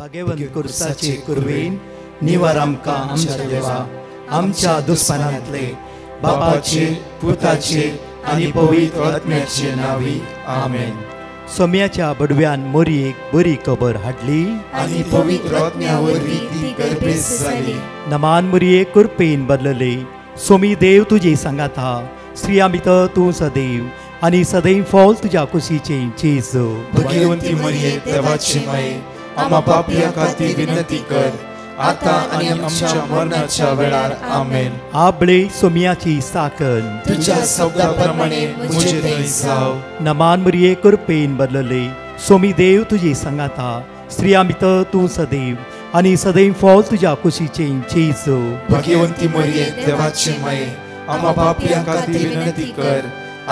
भगवंत कुर्साचे कुरवेन निवार आमकां आमच्या देवा आमच्या दुस्मनांतले बापाचे पुताचे आनी पवित्र आत्म्याचे नावी आमेन. सोम्याच्या बडव्यान मोरयेक बरी खबर हाडली आनी पवित्र आत्म्या वरवीं ती गर्भेस जाली. नमान मोरये कुरपेन बदलले सोमी देव तुजे सांगात हा स्त्रिया भितर तूं सदैव आनी सदैव फॉल तुज्या कुशीचे जेजू. भगवंती मरिये देवाची माये आम्हा पापियां खातीर विनंती कर आता आनी आमच्या मरणाच्या वेळार आमेन. आबळे सोम्याची साकन तुझ्या शब्दा प्रमाणे मुझे थंय जाव. नमान मोरये कुरपेन बदलले सोमी देव तुजे सांगात हा स्त्रिया भितर तूं सदैव आनी सदैव फॉल तुज्या कुशीचे जेजू. भगवंती मरिये देवाची माये आम्हा पापियां खातीर विनंती कर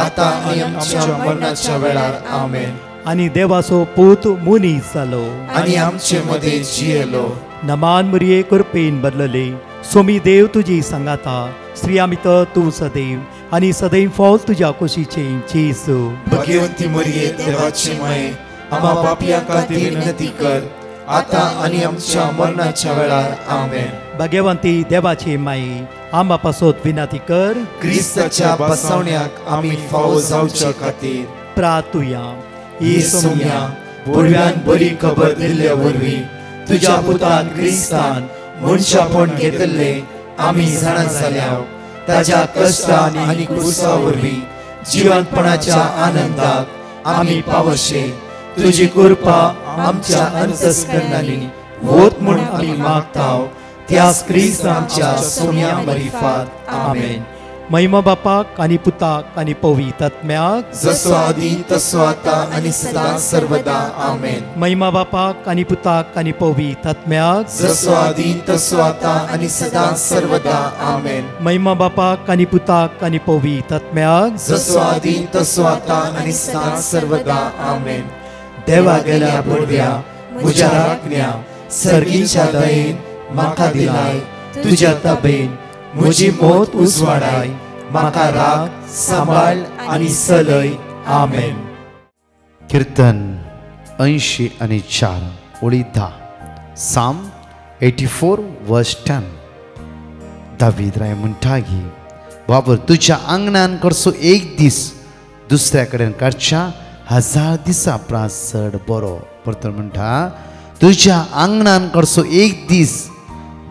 आता आनी आमच्या मरणाच्या वेळार आमेन. आनी देवाचो पूत मुनीस जालो आनी आमचे मदे जियेलो. नमान मोरये कुरपेन बदलले सोमी देव तुजी सांगात हा स्त्रिया भितर तूं सदैव आनी सदैव फॉल तुज्या कुशीचे जेजू. भगवंती मरिये देवाची माये आम्हा पापियां खातीर विनंती कर आता आनी आमच्या मरणाच्या वेळार आमेन. भगवंती देवाचे माये आम्हा पासत विनंती कर क्रिस्ताच्या बसवण्याक आमी फावो जावच्या खातीर प्रार्थुया. ही सोम्या बडव्यान बरी खबर दिल्ल्या वरवीं तुज्या पुतान क्रिस्तान मनशापण घेतले आमी जाणा जाल्या ताज्या कश्टान आनी क्रुसा वरवीं जिवंतपणाच्या आनंदाक आमी पावशे तुजी कृपा आमच्या अंतस्करणांनी वोत म्हूण आमी मागताव त्याच क्रिस्त आमच्या सोम्या मरिफात आमेन. महिमा बापाक आनी पुताक आनी पवित्र आत्म्याक जसो आदी तसो आता आनी सदां सर्वदा आमेन. महिमा बापाक आनी पुताक आनी पवित्र आत्म्याक जसो आदी तसो आता आनी सदां सर्वदा आमेन. महिमा बापाक आनी पुताक आनी पवित्र आत्म्याक जसो आदी तसो आता आनी सदां सर्वदा आमेन. देवा गेल्या बडव्या म्हज्या राखण्या सर्गीच्या दयेन म्हाका दिलाय तुज्या ताबेन म्हजी मोत उजवाडाय म्हाका राख सांबाळ आनी चलय आमेन. कीर्तन 80:4 ओळी 10 साम 84 वर्स 10. दावीद राय म्हणटागी बाबर तुज्या आंगणान कडचो एक दीस दुसऱ्या कडेन काडच्या 1000 दिसा प्रास चड बरो. परत म्हणटा तुज्या आंगणान कडचो एक दीस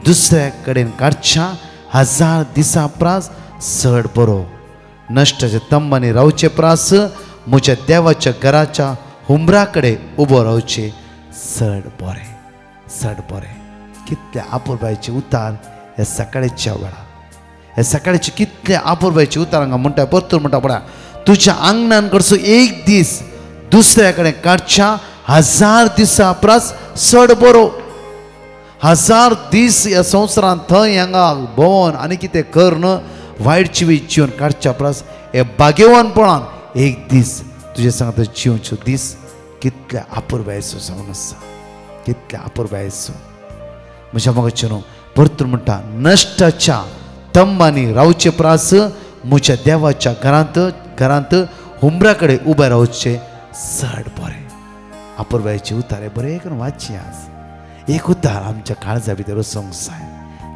दुसऱ्या कडेन काडच्या 1000 दिसा प्रास चड बरो. नश्टाच्या तंबांनी रावचे प्रास म्हज्या देवाच्या घराच्या हुंबरा कडेन उबो रावचे चड बरें चड बरें. कितले आपुरबायेचे उतार हे सकाळच्या वेळा हे सकाळचे कितले आपुरबायेचे उतार हांगा म्हणटा. परतून म्हणटा पळय तुज्या आंगणान कडचो एक दीस दुसऱ्या कडेन काडच्या 1000 दिसा प्रास चड बरो. 1000 दीस ह्या संवसारांत थंय हांगा भोंवन आनी कितें करन वायट जिवीत जिवन काडच्या प्रास हे भाग्यवानपणान एक दीस तुजे सांगता जिवच्यो दीस कितले आपुरबायेचो जावन आसा कितले आपुरबायेचो. म्हज्या मोगाचे न्हू परतून म्हणटा नश्टाच्या तंबांनी रावचे प्रास म्हज्या देवाच्या घरांत हुंबरा कडेन उबे रावचे चड बरें. आपुरबायेचे उतार हे बरें करून वाचची आज. एक उतार आमच्या काळजा भितर वचोंक जाय.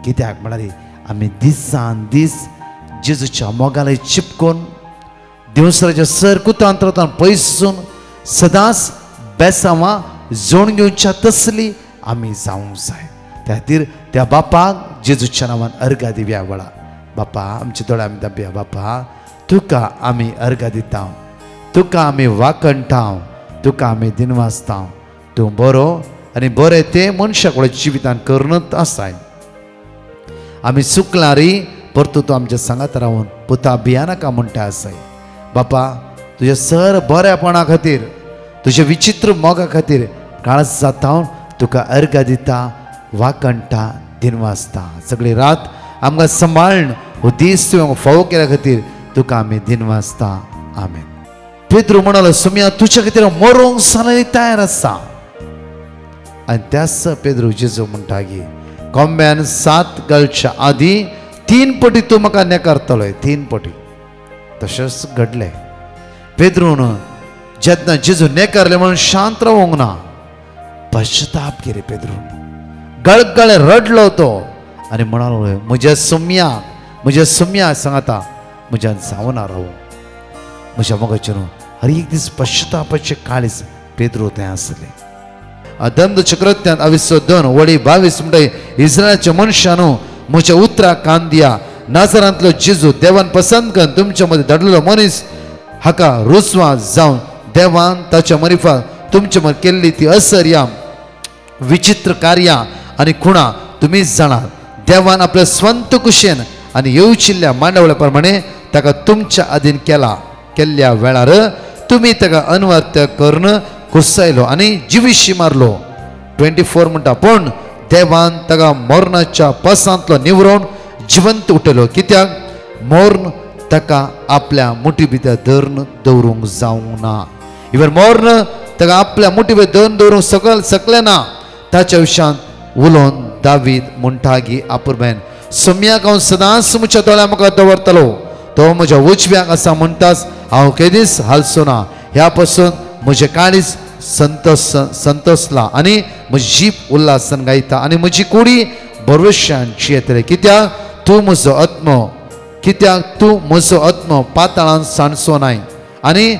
कित्याक म्हळ्यार आमी दिसान दीस जेजूच्या मोगाला चिपकोन देवसराच्या सर कुतांतरांतल्यान पयसून सदांच बेसांवां जोड घेवच्या तसली आमी जावंक जाय. त्या खातीर त्या बापाक जेजूच्या नांवान अर्घा दिवया. वळा बापा आमचे दोळे आमी दाबया. बापा तुका आमी अर्घा दिता तुका आमी वाकणटाव तुका आमी दिनवासताव. तूं बरो आनी बरें तें मनशाक जिवितान करूनच आसाय. आमी चुकलां री परतू तूं आमच्या सांगात रावून पुता भियानाका म्हणटा आसाय. बापा तुज्या सर बऱ्यापणा खातीर तुज्या विचित्र मोगा खातीर काळज जाता तुका अर्घा दिता वाकणटा दिनवासता. सगळी रात आमकां सांबाळून हो दीस तुवें फावो केल्या खातीर तुका आमी दिनवासता. आमेन. पेद्रू म्हणालो सोम्या तुज्या खातीर मरोंक सारली तयार आसा. आनी त्याच पेद्रू जेजू म्हणटा की कोंब्यान 7 घालच्या आदी 3 पटी तूं म्हाका नेकारतलो. 3 पटी. तशेंच घडलें. पेद्रून जेन्ना जेजू नेकारले म्हणून शांत रावूंक ना पश्चाताप केले पेद्रू गळगळे रडलो तो आणि म्हणालो म्हज्या सोम्या सांगता म्हज्यान जावना रावू म्हज्या मोगाचेर हर एक दीस पश्चातापाचे काळीज पेद्रू थंय आसले दंड चक्रत्यांत 22 वळी 22 म्हणटा इस्रायलाच्या मनशानो म्हज्या उतराक कान दिया नासरांतलो जेजू देवान पसंत करून तुमच्या मध्ये धाडलेलो मनीस हाका रुसवा जावन देवान ताच्या मरिफा तुमच्या मध्ये केल्ली ती असर्या विचित्र कार्या आणि खुणा तुम्हीच जाणार देवान आपल्या स्वंत कुशेन आणि येवचिल्ल्या मांडवळ्या प्रमाणे ताका तुमच्या अधीन केल्ल्या वेळार तुम्ही ताका अनवर्त्य करून कुसायलो आणि जिविशी मारलो 24 म्हणटा पण देवान ताका मरणाच्या पासांतलो निवरून जिवंत उठयलो कित्याक मरण ताका आपल्या मुठी भितर धरून दवरूंक जावंक ना इवर मरण ताका आपल्या मुठी भितर धरून दवरूंक सकले ना ताच्या विशयान उलोवन दावीद म्हणटा की आपुरबायन सोम्याक हांव सदांच म्हज्या दोळ्या म्हाका दवरतलो तो म्हज्या उजव्याक आसा म्हणटाच हांव केदीस हालचो ना ह्या पासून म्हजें काळीज संतोसला आणि म्हजी जीप उल्हासान गायता आणि म्हजी कुडी भरवशान जियेतले कित्याक तूं म्हजो आत्मो पाताळान सांडचो नाय आणि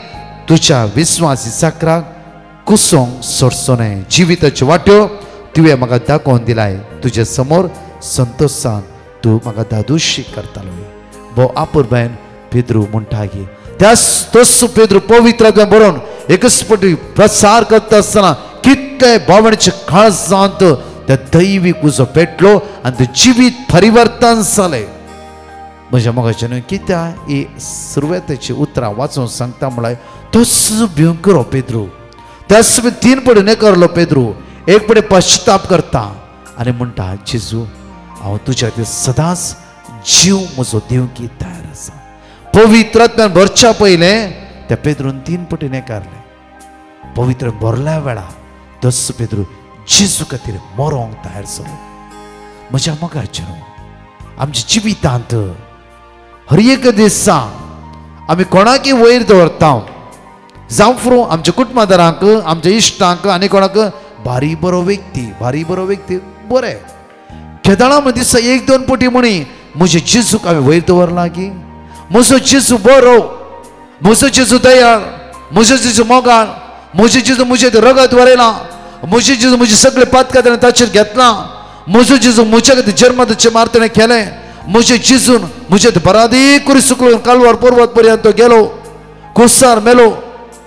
तुज्या विश्वासी साकराक कुसोंक सोडचो न्हय जिविताच्यो वाट्यो तुवें म्हाका दाखोवन दिलाय तुजे समोर संतोषान तूं म्हाका दादूशी करतालो भो आपुरबायन पेद्रू म्हणटा की तोच पेद्रू पवित्रांतल्यान बरोवन एकच पटी प्रसार करता आसतना कितले भावनेचे काळजांत त्या दैवीक उजो पेटलो आनी ते जिवीत परिवर्तन जालें म्हज्या मोगाचे न्हय कित्याक ही सुरवेतेची उतरां वाचून सांगता म्हळ्यार तोच भिवंकर पेद्रू त्याच 3 पटी करलो पेद्रू एक पटी पश्चाताप करता आनी म्हणटा जेजू हांव तुज्या खातीर सदांच जीव म्हजो दिवंक तयार आसा पवित्रांतल्यान भरच्या पयलें त्या पेद्रून 3 पटी नेकारले पवित्र भरल्या वेळा तस पेद्रू जेजू खातीर मरोंक तयार जालो म्हज्या मोगाचेर आमच्या जिवितांत हर एक दिसा आमी कोणाकय वयर दवरता जावं फुरूं आमच्या कुटुंबादारांक आमच्या इश्टांक आनी कोणाक भारी बरो व्यक्ती बरें केदाळा मदीं दिसा 1-2 पटी म्हणी म्हज्या जेजूक हांवें वयर दवरला की म्हजो जेजू बरो म्हजो जेजू दयाळ म्हजो जेजू मोगाळ म्हजो जेजू म्हजे रगत वरयला म्हजे जेजू म्हजे सगळे पातकां ताणें ताचेर घेतला म्हजो जेजू म्हज्या खातीर जन्मदाचे मार्तणे केलें म्हजे जेजून म्हजे बरादी करून सुकलून कालवार पर्वत पर्यंत तो गेलो कुसार मेलो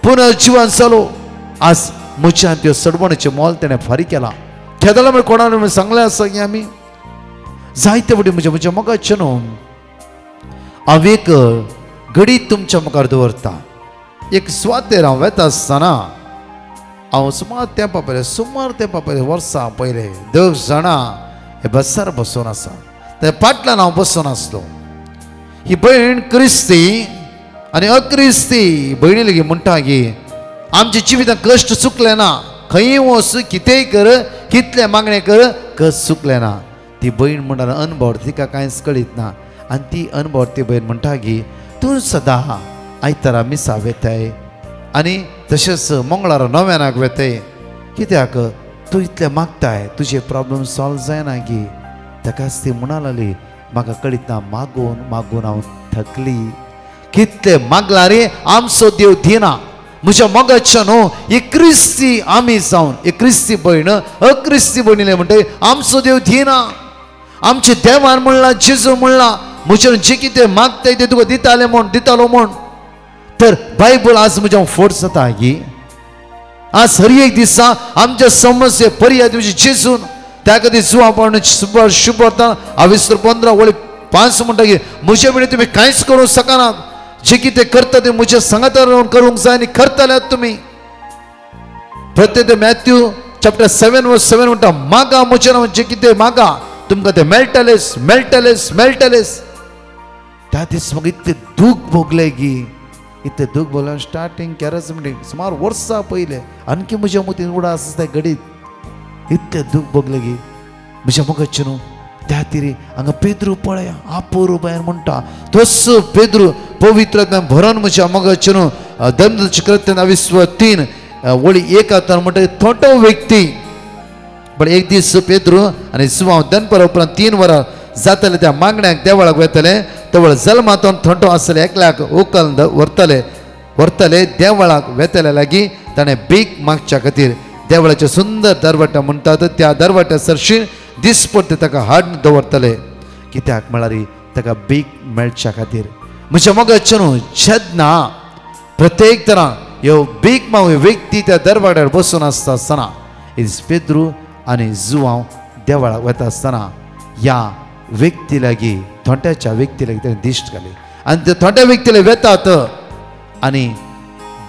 पुनर्जीवन जालो आज म्हज्या त्यो सडवणेचें मोल ताणें फारीक केला केदाळा म्हळ्यार कोणाक सांगलें आसा की आमी जायते फावटी म्हज्या मोगाचें न्हू हांव एक घडी तुमच्या मुखार दवरता एक सुवातेर हांव वेता आसतना हांव सुमार तेंपा पयलें वर्सां पयलें 2 जाणां हे बसार बसून आसा ते फाटल्यान हांव बसून आसलो ही भयण क्रिस्ती आनी अक्रिस्ती भयणी लेगीत म्हणटा की आमच्या जिवितांत कश्ट चुकले ना खंय वच कितेंय कर कितले मागणें कर कस चुकलें ना ती भयण म्हणटा अनभव तिका कांयच कळीत ना आनी ती अनभव ती भयण म्हणटा की तूं सदां आयतारा मिसा वेताय आनी तशेंच मंगळारा 9 वेताय कित्याक तूं इतलें मागताय तुजे प्रॉब्लेम सॉल्व जायना की ताकाच ती म्हणा लागली म्हाका कळीत ना मागून हांव थकली कितले मागला रे आमचो देव दिना म्हज्या मोगाच्या न्हू एक क्रिस्ती आमी जावन एक क्रिस्ती भयण अक्रिस्ती भयणीले म्हणटा आमचो देव दिना आमचे देवान म्हणला जेजू म्हणला म्हजे जे कितें मागताय ते तुका दितालो म्हण तर बायबल आज म्हज्या फोट जाता की आज हर एक दिसा आमच्या समस्ये पर्याय तुझे जेजून त्या खातीर जुवापण शुभ करता 15 वळी 5 म्हणटा की म्हजे वेळी तुमी कांयच करूंक शकनात जे कितें करता ते म्हज्या सांगातार रावन करूंक जाय आनी करतल्यात तुमी प्रत्येक मॅथ्यू चॅप्टर 7:7 म्हणटा मागा म्हजे नांव जे कितें मागा तुमकां ते मेळटलेच त्या दीस म्हाका इतलें दूख भोगलें की इतलें दूख भोगलें स्टार्टींग केरस म्हणजे सुमार वर्सां पयलें आणखी म्हज्या मतीन उडा आसा त्या घडीत इतलें दूख भोगलें की म्हज्या मोगाचें न्हू त्या खातीर हांगा पेद्रू पळया आपोरू भायर म्हणटा तस पेद्रू पवित्रांतल्यान भरोन म्हज्या मोगाचें न्हू दंड कृत्य 23 वळी 1 म्हणटा थोटो व्यक्ती पण एक दीस पेद्रू आनी सुवांव दनपारा उपरांत 3 वरां जातले त्या मागण्याक देवळाक वेतले तवळ जल्मातून थंडो आसले एकल्याक उखल व्हरतले देवळाक वेतले लागीं ताणें भीक मागच्या खातीर देवळाचे सुंदर दरवटा म्हणटात त्या दरवट्या सरशीण दिसपट्ट ताका हाडून दवरतले कित्याक म्हळ्यार ताका भीक मेळच्या खातीर म्हज्या मोगाचे न्हू जेन्ना प्रत्येक तरां ह्यो भीक मागूं व्यक्ती त्या दरवाड्यार बसून आसता आसतना पेद्रू आनी जुवांव देवळाक वता आसतना ह्या व्यक्ती लागीं थोंट्याच्या व्यक्ती लागीं ताणें दिश्ट घाली आनी त्या थोंट्या व्यक्तीला वेतात आनी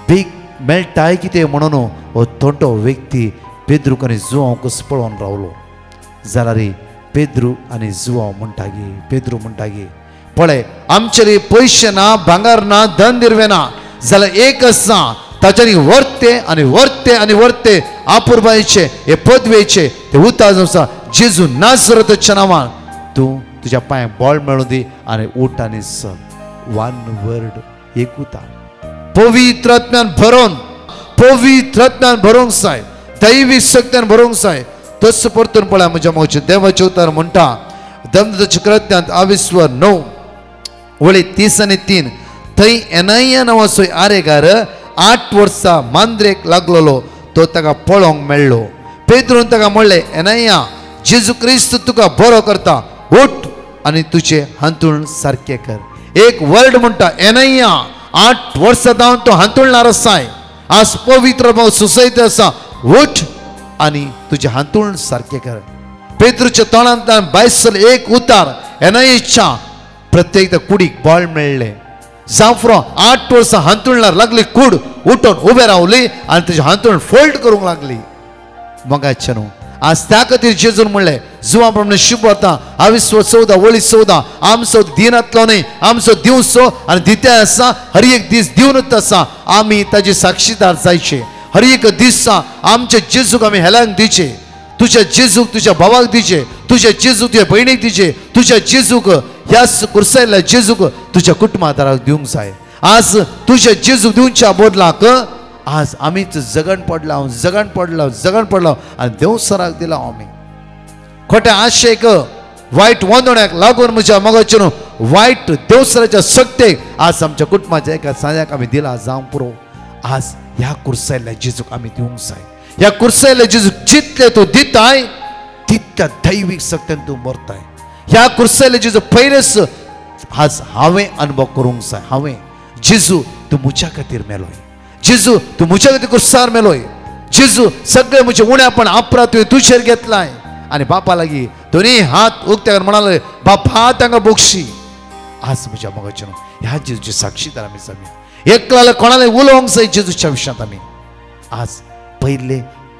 भीक मेळटाय कितें म्हणून हो थोंटो व्यक्ती पेद्रूक आनी जुवांवकूच पळोवन रावलो जाल्यार पेद्रू आनी जुवांव पेद्रू म्हणटागी पळय आमचे पयशे ना भांगार ना धन दिरवे ना जाल्यार एक आसा ताच्यानी वर्ते आनी वर्ते आनी वर्ते आपुरबायेचे हे पदवेचे ते उतार आसा जेजू नासरताच्या नांवान तूं तुज्या पांयाक बळ मेळूं दी आनी उठ आनी चल वन वर्ड एक उतार पवित्र आत्म्यान भरोंक जाय दैवीक शक्त्यान भरोंक जाय तस परतून पळय म्हज्या मोगाचे देवाचे उतार म्हणटा दमदताच्या कृत्यांत 29 वळी 30 आनी 3 थंय एनाया नांवाचो आरेगार 8 वर्सां मांद्रेक लागलेलो तो ताका पळोवंक मेळ्ळो पेद्रून ताका म्हणलें एनाया जेजू क्रिस्त तुका बरो करता उठ आनी तुजे हांतूळ सारके कर एक वर्ड म्हणटा एनाया 8 वर्सां जावन तो हांतुळणार आसाय आज पवित्र सोसायटी आसा उठ आनी तुजे हांतूळ सारके कर पेद्रूच्या तोंडांतल्यान भायर एक उतार एनायेच्या प्रत्येक कुडीक बळ मेळ्ळें जावफ्रो 8 वर्सां हांतुळणार लागली कूड उठून उबे रावली आनी तुजे हांतूळ फोल्ड करूंक लागली मोगाचे न्हू आज त्या खातीर जेजून म्हणलें जुवां प्रमाणे शुभ वता 14 वळी 14 आमचो दिनांतलो न्ही आमचो दिवचो आनी दित्या आसा हर एक दीस दिवनूच आसा आमी ताजे साक्षीदार जायचे हर एक दिसा आमचे जेजूक आमी हेलांक दिचे तुझ्या जेजूक तुझ्या भावाक दिचे तुझ्या जेजूक तुझ्या भयणीक दिचे तुझ्या जेजूक ह्या कुर्सायल्या जेजूक तुझ्या कुटुंबादाराक दिवंक जाय आज तुझ्या जेजूक दिवच्या बदलाक आज आमीच जगण पडला आनी देवसराक दिला आमी खोट्या आशेक वायट वंदण्याक लागून म्हज्या मोगाचे वायट देवसराच्या सक्तेक आज आमच्या कुटुंबाच्या एका सांज्याक आमी दिला जावं पुरो आज ह्या कुर्सायल्या जेजूक आमी दिवंक जाय ह्या कुर्सायल्या जेजूक जितले तूं दिताय तितल्या दैवीक सक्त्यान तूं मरताय ह्या कुर्सायल्या जेजू पयलेच आज हांवें अनुभव करूंक जाय हांवें जेजू तूं म्हज्या खातीर मेलोय जेजू तूं म्हज्या खातीर कुर्सार मेलोय जेजू सगळे म्हजे उण्यापण अपराध तुवें तुजेर घेतलाय आनी बापा लागीं दोनी हात उक्त्यार म्हणाले बापा तांकां बक्षी आज म्हज्या मोगाचे ह्या जेजूचे साक्षीदार आमी जावया एकला कोणाला उलोवंक जाय जेजूच्या विशयांत आमी आज पयले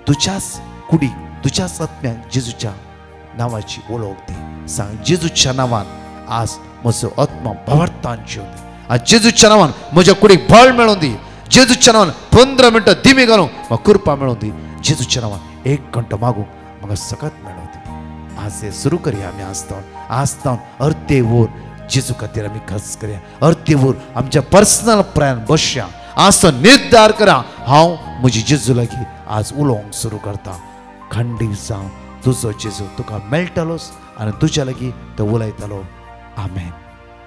तुज्याच कुडीक तुज्याच आत्म्याक जेजूच्या नांवाची वळख दी सांग जेजूच्या नांवान आज म्हजो आत्मा भरतान जीव दी आज जेजूच्या नांवान म्हज्या कुडीक बळ मेळोवन दी जेजूच्या नांवान 15 मिनटां दिमी घालूंक म्हाका कृपा मेळोवन दी जेजूच्या नांवान 1 घंटो मागूंक म्हाका सकत मेळोवन दी आज हे सुरू करया आमी आसतावन अर्दे वर जेजू खातीर आमी खर्च करया अर्दे वर आमच्या पर्सनल प्रेन बसया आज तो निर्धार करा हांव म्हजी जेजू लागीं आज उलोवंक सुरू करता खंडीत जावं तुजो जेजू तुका मेळटलोच आनी तुज्या लागीं तो उलयतलो आमेन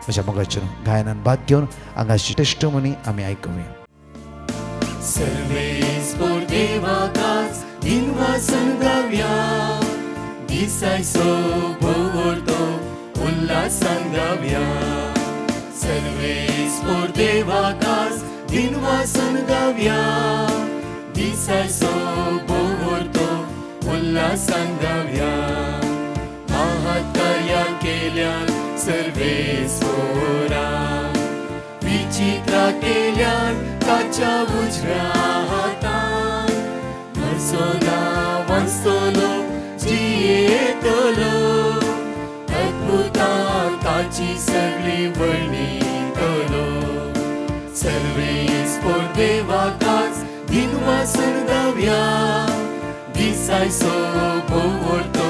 म्हज्या मोगाचे गायनान भाग घेवन हांगाची टेस्टमनी आमी आयकुया सर्वेस por देवाकाच दिनवासन गावया दिसायसो भोवरतो उल्हासान गावया सर्वेस por देवाकाच दिनवासन गावया दिसायसो भोवरतो उल्हासान गावया महाकार्या केल्यान सर्वेस्वरा विचित्रा केल्यान ताच्या उजव्या हातान म्हजो नांव वाचतलो जियेतलो अद्भुतां ताची सगळी वर्णितलो सर्वेस por देवाकाच दिनवासन गावया दिसायसो भोवरतो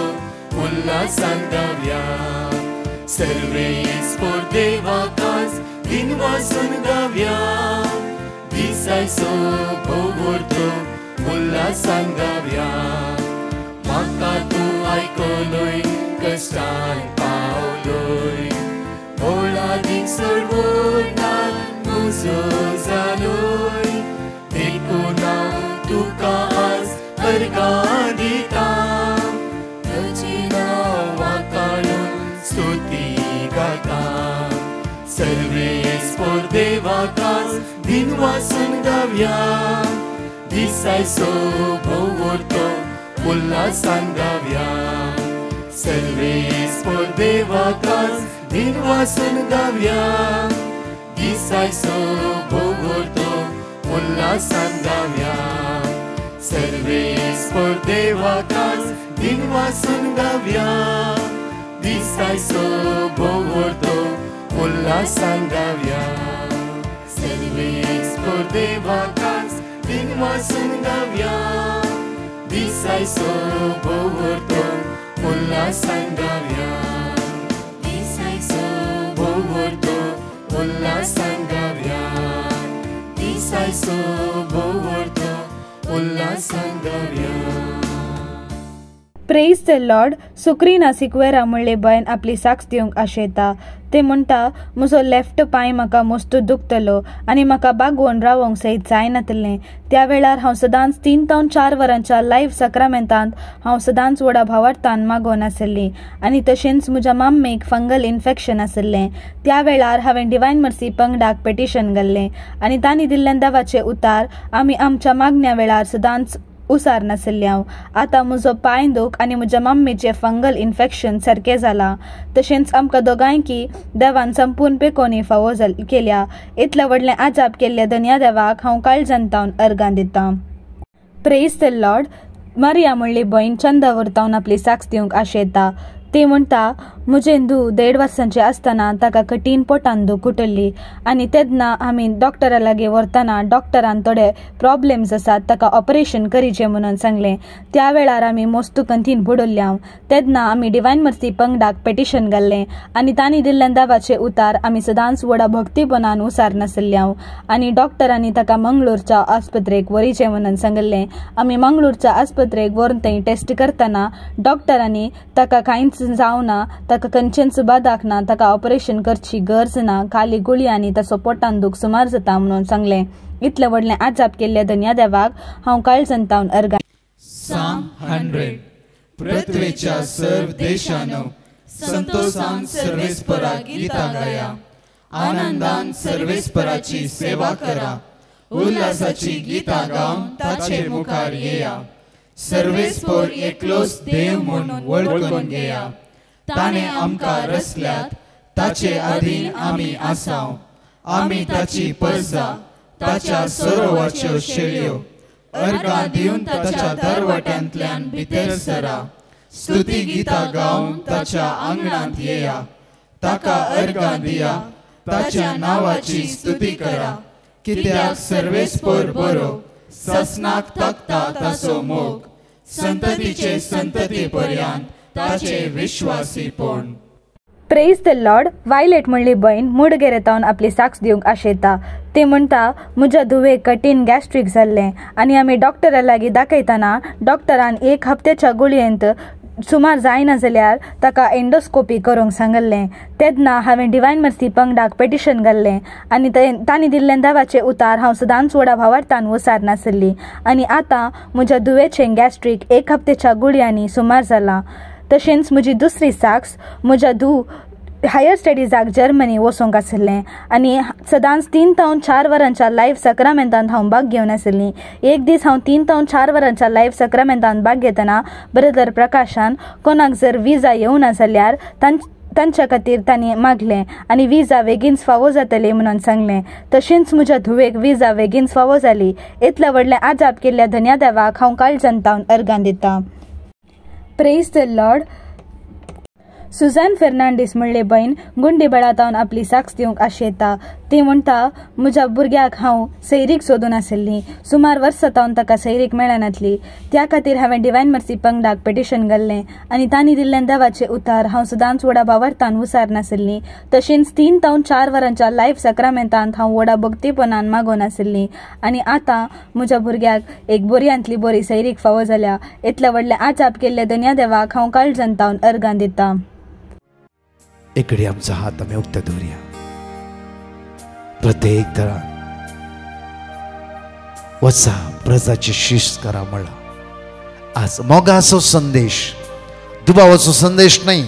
उल्हासान गावया सर्वेस por देवाकाच दिनवासन गावया दिसायसो भोवरतो उल्हासान गावया म्हाका तूं आयकलोय कश्टान पावलोय ओळादीक सोडवोनान म्हजो जालोय देखून हांव तुका आज अर्गां दिता तुजें नांव वाखाणून स्तुती गाता सर्वेस्पोर देवाकाच दिन वासून गावया दिसायचो भोवोरतो उल्हासान गावया सर्वेस्पोर देवाकाच दिन वासून गावया दिसायचो भोवोरतो उल्हासान गावया सर्वेस्पोर देवाकाच दिन वासून गावया दिसायचो भोवोरतो उल्हासान गावया सर्वेस्पोर देवाकाच दिन वासून गावया दिसायचो भोवोरतो उल्हासान गावया दिसायचो भोवोरतो उल्हासान गावया दिसायचो भोवोरतो उल्हासान गावया. Praise the lord. Sukrina Sequeira म्हणले बयन आपली साक्ष दिवंक आशेता. ते म्हणटा म्हजो लेफ्ट पांय म्हाका मस्त दुखतलो आनी म्हाका बागवून रावंक सयत जायनातलें. त्या वेळार हांव सदांच 3 ते 4 वरांच्या लायव्ह सक्रामेंतांत हांव सदांच वडा भावार्थान मागोवन आसली आनी तशेंच म्हज्या माम्मेक फंगल इन्फेक्शन आसलें. त्या वेळार हांवें डिवायन मर्सी पंगडाक पेटिशन घाल्लें आनी तांणी दिल्ल्या देवाचे उतार आमी आमच्या मागण्या वेळार सदांच उसार नासल्ल्या. आतां म्हजो पांय दूख आनी म्हज्या मम्मीचें फंगल इन्फेक्शन सारकें जालां. तशेंच आमकां दोगांयकी देवान संपूर्ण पेकोनी फावो केल्या. इतलें व्हडलें आजाप केल्ल्या धन्या देवाक हांव काळजांतावन अर्गां दितां. Praise the Lord. मारिया म्हणली बहीण चंदा व्हरतावन आपली साक्ष दिवंक आशेता. ती म्हणटा म्हजें धूव 1.5 वर्सांचें आसतना ताका कठीण पोटान दूख उठल्ली आनी तेदना आमी डॉक्टरा लागीं व्हरतना डॉक्टरान थोडे प्रॉब्लेम्स आसात ताका ऑपरेशन करीचें म्हणून सांगलें. त्या वेळार आमी मोस्तू कंथीन बुडोल्ल्या. तेदना आमी डिवायन मर्सी पंगडाक पेटिशन घाल्लें आनी तांणी दिल्ल्या देवाचे उतार आमी सदांच व्हडा भक्तीपणान उसार नासल्ल्या आनी डॉक्टरांनी ताका मंगळूरच्या आस्पत्रेक व्हरीचें म्हणून सांगलें. आमी मंगळूरच्या आस्पत्रेक व्हरून थंय टेस्ट करतना डॉक्टरांनी ताका कांयच जावना, ताका खंयचेंच बादाक ना, ताका ऑपरेशन करची गरज ना, खाली गुळी आनी ताचो पोटान दूख सुमार जाता म्हणून सांगलें. इतलें व्हडलें आजाप केल्ल्या धन्या देवाक हांव काळजांतावन अर्गां. Psalm 100. पृथ्वीच्या सर्व देशांनो संतोषान सर्वेस्परा गीता गाया. आनंदान सर्वेस्पराची सेवा करा. उल्हासाची गीता गावन ताचे मुखार येया. सर्वेस्पर एकलोच देव म्हणून वळखून घेया. ताणे आमकां रचल्यात, ताचे अधीन आमी आसाव. आमी ताची परजा, ताच्या सरोवराच्यो शेळयो. अर्गां दिवन ताच्या दरवट्यांतल्यान भितर सरा. स्तुती गीता गावन ताच्या आंगणांत येया. ताका अर्गां दिया, ताच्या नांवाची स्तुती करा. कित्याक सर्वेस्पर बरो, ससनाक तकता ताचो मोग. संततीचे संतती पर्यंत ताचे विश्वासीपण. Praise the lord. वायलेट म्हणली बहीण मुडगेर येतावन आपली साक्ष दिवंक आशेता. ते म्हणटा म्हज्या धुवेक कठीण गॅस्ट्रीक जाल्लें आनी आमी डॉक्टरा लागीं दाखयतना डॉक्टरान 1 हप्त्याच्या गुळयेंत सुमार जायना जाल्यार ताका एंडोस्कोपी करूंक सांगलें. तेदना हांवें डिवायन मर्सी पंगडाक पेटिशन घाल्लें आनी तांणी दिल्ल्या देवाचे उतार हांव सदांच व्हडा भावार्थान वसार नासली आनी आतां म्हज्या धुवेचें गॅस्ट्रीक 1 हप्त्याच्या गुळयांनी सुमार जालां. तशेंच म्हजी दुसरी साक्ष, म्हज्या धूव हायर स्टडीजाक जर्मनी वचोंक आसलें आनी सदांच 3 ते 4 वरांच्या लायव्ह सक्रामेंतांत हांव भाग घेवन आसली. एक दीस हांव 3 ते 4 वरांच्या लायव्ह सक्रामेंतांत भाग घेतना ब्रदर प्रकाशान कोणाक जर विजा येवना जाल्यार तांच्या खातीर तांणी मागलें आनी विजा बेगीनच फावो जातली म्हणून सांगलें. तशेंच म्हज्या धुवेक विजा बेगीनच फावो जाली. इतलें व्हडलें आजाप केल्ल्या धन्या देवाक हांव काळजांतावन अर्गां दितां. Praise the Lord. Suzanne Fernandes म्हणले बहीण गुंडी बेळातावन आपली साक्ष दिवंक आशेता. ती म्हणटा म्हज्या भुरग्याक हांव सैरीक सोदून आशिल्ली. सुमार वर्सां तावन ताका सैरीक मेळनातली. त्या खातीर हांवें डिवायन मर्सी पंगडाक पिटिशन घाल्लें आनी तांणी दिल्लें देवाचें उतार हांव सदांच वडा बावरतान विसार नाशिल्ली. तशेंच 3 ते 4 वरांच्या लायफ सक्रमेंतांत हांव वडा भक्तीपणान मागोवन आशिल्ली. आनी आतां म्हज्या भुरग्याक एक बऱ्यांतली बरी सैरीक फावो जाल्या. इतले व्हडले आजाप केल्ले दुनिया देवाक हांव काळजान तावन अर्गां दितां. एक घडी आमचो हात आमी उक्ते दवरया. प्रत्येक तरान वचा प्रजाची शिस्त करा म्हणला. आज मोगाचो संदेश, दुबावाचो संदेश नाही,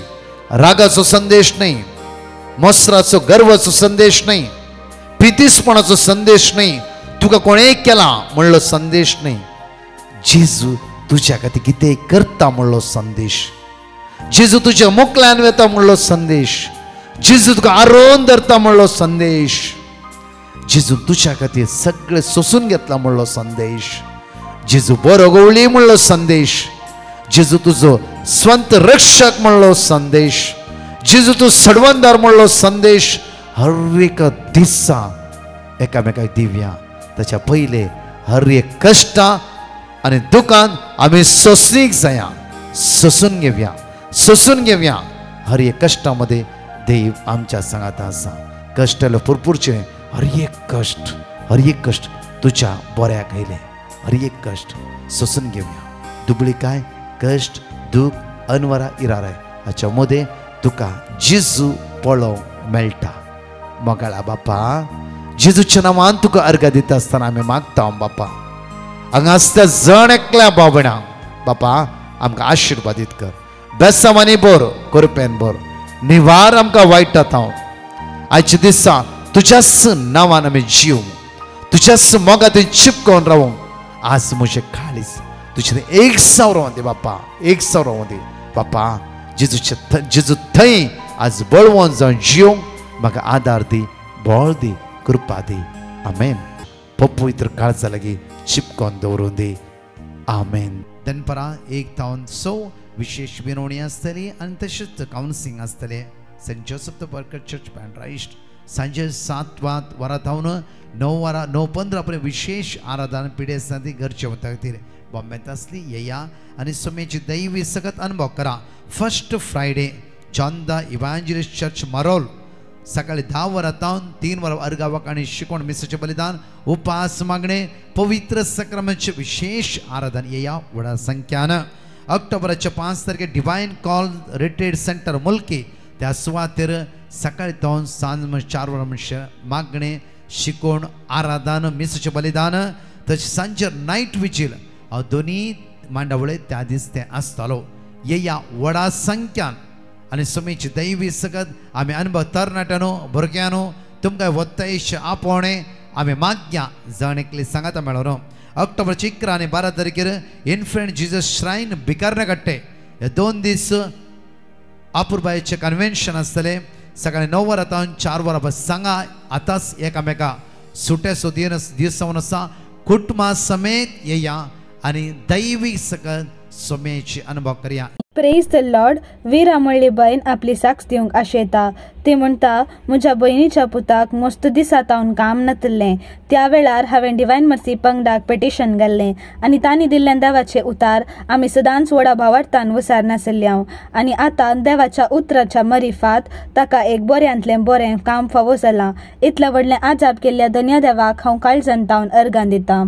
रागाचो संदेश नाही, मोसराचो गर्वाचो संदेश नाही, प्रितीसपणाचो संदेश नाही, तुका कोणें केला म्हणलो संदेश नाही. जेजू तुझ्या खातीर कितें करता म्हणलो संदेश. जेजू तुझ्या मोकळ्यान वेता म्हणलो संदेश. जेजू तुका आरोन धरता म्हणलो संदेश. जेजू तुझ्या खातीर सगळें सोसून घेतला म्हणलो संदेश. जेजू बरो गवळी म्हणलो संदेश. जेजू तुजो स्वंत रक्षक म्हणलो संदेश. जेजू तू सडवंदार म्हणलो संदेश. हर एक दिसा एकामेकाक दिवया. ताच्या पयले हर एक कश्टां आनी दुखान आमी सोसणीक जाया, सोसून घेवया, सोसून घेवया. हर एक कश्टामध्ये देव आमच्या सांगात आसा. कश्टाले पुरपुरचे हर एक कष्ट तुझ्या बऱ्याक आयले. हर एक कष्ट सोसून घेवया. दुबळी काय कष्ट, दुख, अनवरा, इराराय हाच्या मदें तुका जेजू पळोवंक मेळटा. मोगाळा बापा, जेजूच्या नांवान तुका अर्घ दिता आसतना आमी मागता बापा, हांगा आसता जण एकल्या बाबण्या बापा आमकां आशिर्वादीत कर. बेसांवांनी बोर, कोरपेन बोर, निवार आमकां वायटात. हांव आयच्या दिसा तुज्याच नांवान आमी जीव, तुज्याच मोगात चिपकोवन रावूं. आज म्हजें काळीज तुजें एक साव रावूं दी बापा, एक साव रावूं दी बापा. जेजू थंय आज बळवोन जावन जिवंक म्हाका आदार दी, बळ दी, कृपा दी. आमेन. पवित्र काळजा लागीं चिपकोन दवरून दी. आमेन. दनपरां 1 ते 6 विशेष विनवणी आसतली आनी तशेंच कावन्सिलींग आसतलें. सेंट जोसेफ द पर्कट चर्च पॅन्ड्राइस्ट. सांजे 7 वरां थावन 9:15 पर्यंत विशेष आराधना पिढी आसता ती घरच्या वता खातीर बॉम्बेंत आसली. येया आनी सोमेची दैवी सगत अनुभव करा. First Friday John the evangelist church Marol सकाळी 10 वरां थावन 3 वरां अर्गावाक आनी शिकोण मिसाचें बलिदान, उपास मागणे, पवित्र सक्रामेंतचे विशेष आराधना. येया व्हडा संख्यान. ऑक्टोबराच्या 5 तारखेर डिवायन कॉल रिट्रीट सेंटर मुल्की त्या सुवातेर सकाळी थावन सांज 4 वरां म्हणचे मागणे, शिकोण, आराधना, मिसाचें बलिदान तशें सांजे नायट विजील हांव दोनी मांडावळे त्या दीस ते आसतलो. येया व्हडा संख्यान आनी सोमेची दैवी सगत आमी अनुभव तरणाट्यानो भुरग्यानो तुमकां वत्तयश आपोवणे आमी मागया. जण एकली सांगाता मेळोन ऑक्टोबर 11 आनी 12 तारखेर इन्फंट जिजस श्रायन बिकारनगट्टे हे 2 दीस आपुरबायेचें कन्वेन्शन आसतलें. सकाळी 9 वरां थावन 4 वरां सांगा. आतांच एकामेका सुट्याचो दीस जावन आसा. कुटुंबा समेत येया आनी दैवी सकत सोमेची अनुभव करया. Praise the Lord. वीरा म्हणली बहीण आपली साक्ष दिवंक आशेता. ती म्हणटा म्हज्या भयणीच्या पुताक मस्त दिसा तावन काम नातलें. त्या वेळार हांवें डिवायन मर्सी पंगडाक पिटिशन घाल्लें आनी तांणी दिल्लें देवाचें उतार आमी सदांच व्हडा भावार्थान विसार नाशिल्ल्या. आनी आतां देवाच्या उतराच्या मरिफात ताका एक बऱ्यांतलें बरें काम फावो जालां. इतलें व्हडलें आजाप केल्ल्या दुनिया देवाक हांव काळजान तावन अर्गां दितां.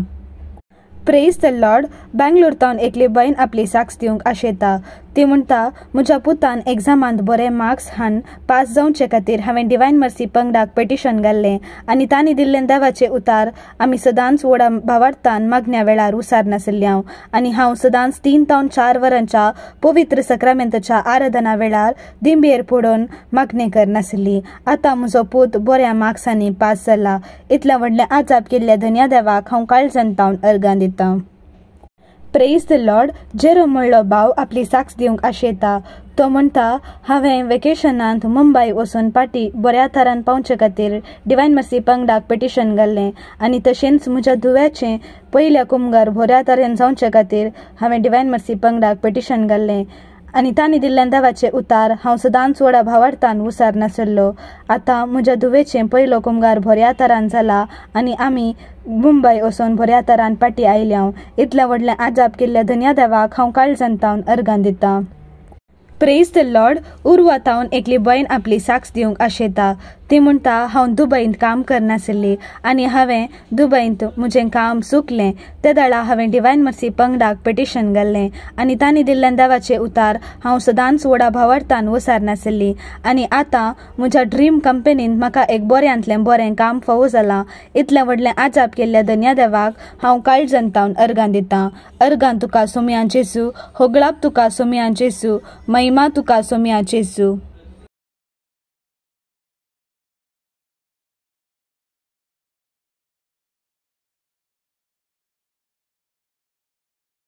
Praise the lord. बँगलोर तावन एकली बहीण आपली साक्ष दिवंक आशेता. ती म्हणटा म्हज्या पुतान एग्जामांत बरे मार्क्स हाडून पास जावचे खातीर हांवें डिवायन मर्सी पंगडाक पिटिशन घाल्लें आनी तांणी दिल्लें देवाचें उतार आमी सदांच व्हडा भावार्थान मागण्या वेळार विसार नाशिल्ल्या. आनी हांव सदांच 3 ते 4 वरांच्या पवित्र सक्रामेंताच्या आराधना वेळार दिंबेर पडून मागणी करनाशिल्ली. आतां म्हजो पूत बऱ्या मार्क्सांनी पास जाला. इतलें व्हडलें आजाप केल्ल्या दुनिया देवाक हांव काळजान तावन अर्गां दितां. Praise the Lord. जेरो म्हणलो भाव आपली साक्ष दिवंक आशेता. तो म्हणटा हांवें वेकेशनांत मुंबय वचून पाटी बऱ्या तरान पावचे खातीर डिवायन मर्सी पंगडाक पिटिशन घाल्लें आनी तशेंच म्हज्या धुव्याचें पयल्या कुमगार बऱ्या तरेन जावचे खातीर हांवें डिवायन मर्सी पंगडाक पिटिशन घाल्लें आनी तांणी दिल्ल्यान देवाचे उतार हांव सदांच व्हडा भावार्थान उसार नासल्लो. आतां म्हज्या धुवेचें पयलो कुंभार बऱ्या तरान जाला आनी आमी मुंबय वचोन बऱ्या तरान पाटी आयल्याव. इतल्या व्हडलें आजाप केल्ल्या धन्या देवाक हांव काळजांतावन अर्गां दितां. Praise the Lord. उर्वातावन एकली बयण आपली साक्ष दिवंक आशेता. ती म्हणटा हांव दुबईंत काम करनासली आनी हांवें दुबईंत म्हजें काम चुकलें. त्या दाळा हांवें डिवायन मर्सी पंगडाक पिटिशन घाल्लें आनी तांणी दिल्ल्यान देवाचे उतार हांव सदांच व्हडा भावार्थान वसार नासली. आनी आतां म्हज्या ड्रीम कंपनींत म्हाका एक बऱ्यांतलें बरें काम फावो जालां. इतलें व्हडलें आजाप केल्ल्या धन्या देवाक हांव काळजांतावन अर्गां दितां. अर्गां तुका सोमयां जेजू, होगळाप तुका सोमयां जेजू, महिमा तुका सोमयां जेजू.